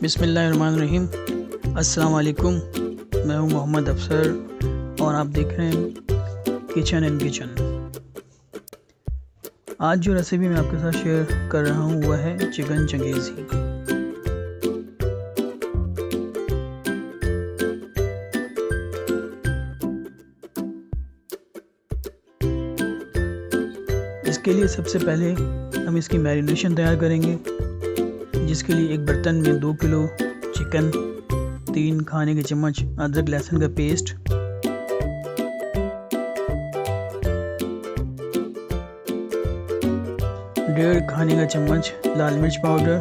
बिस्मिल्लाहिर्रहमानिर्रहीम। अस्सलाम वालेकुम। मैं हूं मोहम्मद अफसर और आप देख रहे हैं किचन एंड किचन। आज जो रेसिपी मैं आपके साथ शेयर कर रहा हूं वह है चिकन चंगेज़ी। इसके लिए सबसे पहले हम इसकी मैरिनेशन तैयार करेंगे, जिसके लिए एक बर्तन में 2 किलो चिकन, 3 खाने के चम्मच अदरक लहसुन का पेस्ट, डेढ़ खाने का चम्मच लाल मिर्च पाउडर,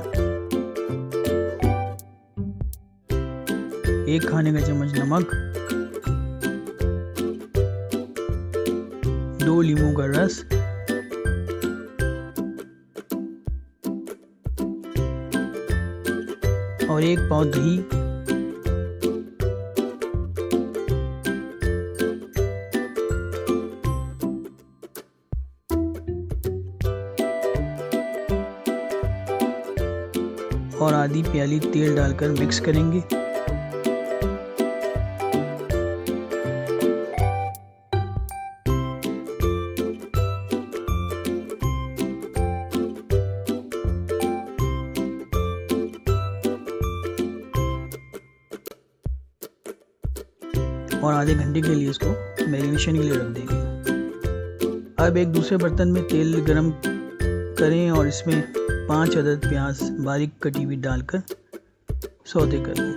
1 खाने का चम्मच नमक, 2 लीमू का रस, और 1 पाव दही, और आधी प्याली तेल डालकर मिक्स करेंगे। और आधे घंटे के लिए इसको मैरिनेशन के लिए रख देंगे। अब एक दूसरे बर्तन में तेल गरम करें और इसमें 5 अदद प्याज बारीक कटी हुई डालकर सौते कर लें।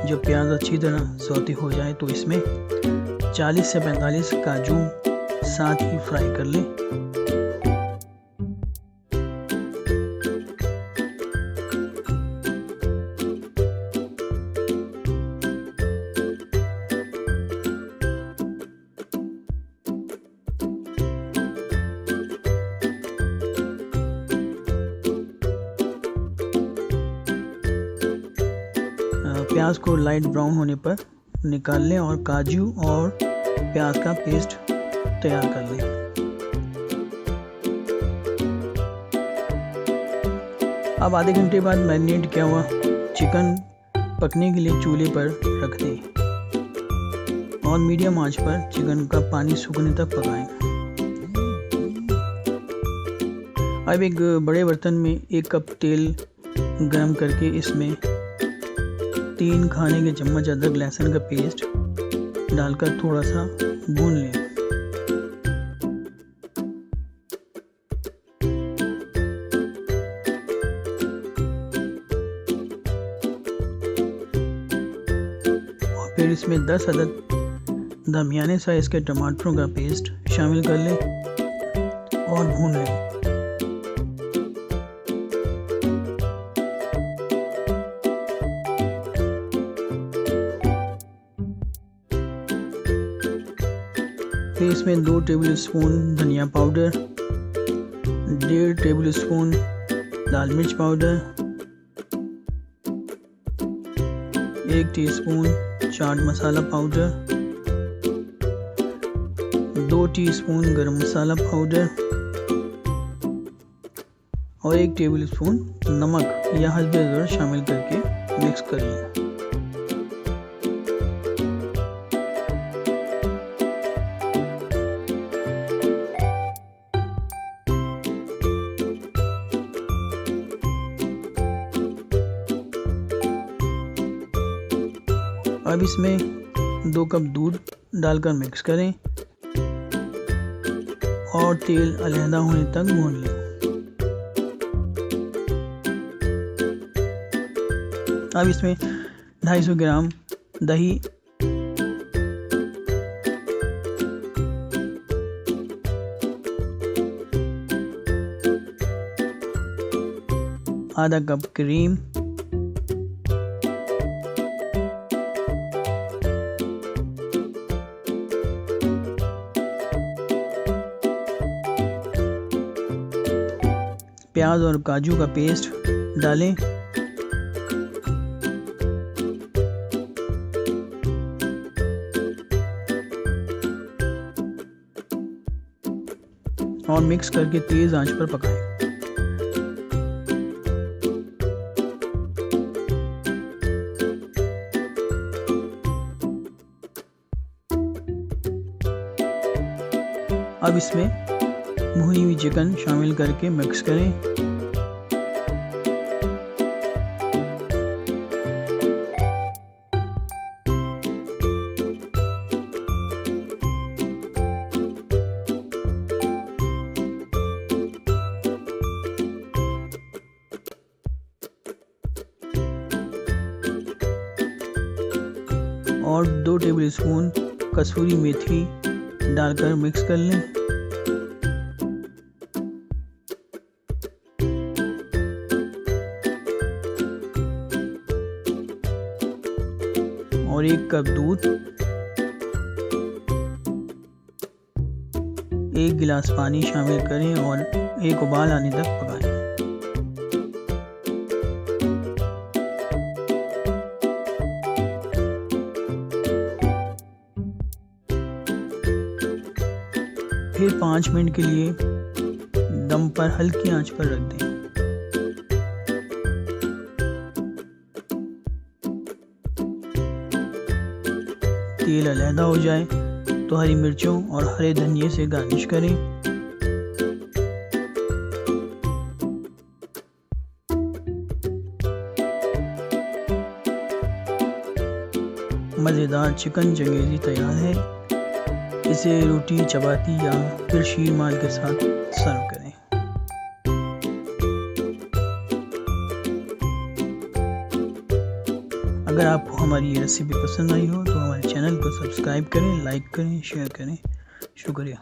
जब प्याज अच्छी तरह सौते हो जाए तो इसमें 40 से 45 काजू साथ ही फ्राई कर लें। प्याज को लाइट ब्राउन होने पर निकाल लें और काजू और प्याज का पेस्ट तैयार कर लें। अब आधे घंटे बाद मैरिनेट किया हुआ चिकन पकने के लिए चूल्हे पर रख दें और मीडियम आंच पर चिकन का पानी सूखने तक पकाएं। अब एक बड़े बर्तन में 1 कप तेल गरम करके इसमें 3 खाने के चम्मच अदरक लहसुन का पेस्ट डालकर थोड़ा सा भून लें। और फिर इसमें 10 अदद दरमियाने साइज के टमाटरों का पेस्ट शामिल कर लें और भून लें। फिर इसमें 2 टेबल स्पून धनिया पाउडर, 1.5 टेबल स्पून लाल मिर्च powder, 1 teaspoon chaat masala powder, 2 teaspoon गरम मसाला पाउडर और 1 टेबल स्पून नमक या हल्दी ज़रूरत शामिल करके मिक्स कर लें। अब इसमें 2 कप दूध डालकर मिक्स करें और तेल अलहदा होने तक भून लें। अब इसमें 250 ग्राम दही, आधा कप क्रीम, प्याज और काजू का पेस्ट डालें और मिक्स करके तेज़ आंच पर पकाएं। अब इसमें भुनी हुई चिकन शामिल करके मिक्स करें। और 2 टेबलस्पून कसूरी मेथी डालकर मिक्स कर लें। और 1 कप दूध, 1 गिलास पानी शामिल करें और एक उबाल आने तक पकाएं। फिर 5 मिनट के लिए दम पर हल्की आंच पर रख दें। तेल अलहदा हो जाए तो हरी मिर्चों और हरे धनिये से गार्निश करें। मज़ेदार चिकन चंगेज़ी तैयार है। इसे रोटी, चपाती या फिर शीरमाल के साथ सर्व करें। अगर आपको हमारी ये रेसिपी पसंद आई हो तो हमारे चैनल को सब्सक्राइब करें, लाइक करें, शेयर करें। शुक्रिया।